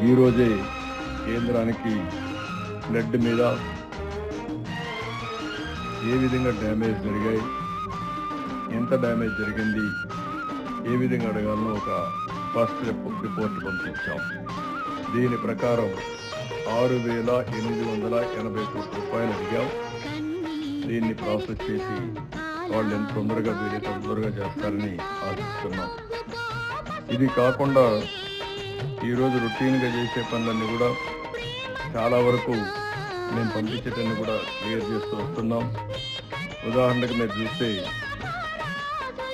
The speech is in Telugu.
ఈరోజే కేంద్రానికి ఫ్లడ్ మీద ఏ విధంగా డ్యామేజ్ జరిగాయి, ఎంత డ్యామేజ్ జరిగింది, ఏ విధంగా అడగాలనో ఒక ఫస్ట్ రిపోర్ట్ పంపించాం. దీని ప్రకారం 6,880 కోట్ల రూపాయలు అడిగాం. దీన్ని ప్రాసెస్ చేసి వాళ్ళు ఎంత తొందరగా వీలైతే తొందరగా చేస్తారని ఆశిస్తున్నాం. ఇది కాకుండా ఈరోజు రొటీన్గా చేసే పనులన్నీ కూడా చాలా వరకు మేము పంపించేటన్ని కూడా క్లియర్ చేస్తూ వస్తున్నాం. ఉదాహరణకు మీరు చూస్తే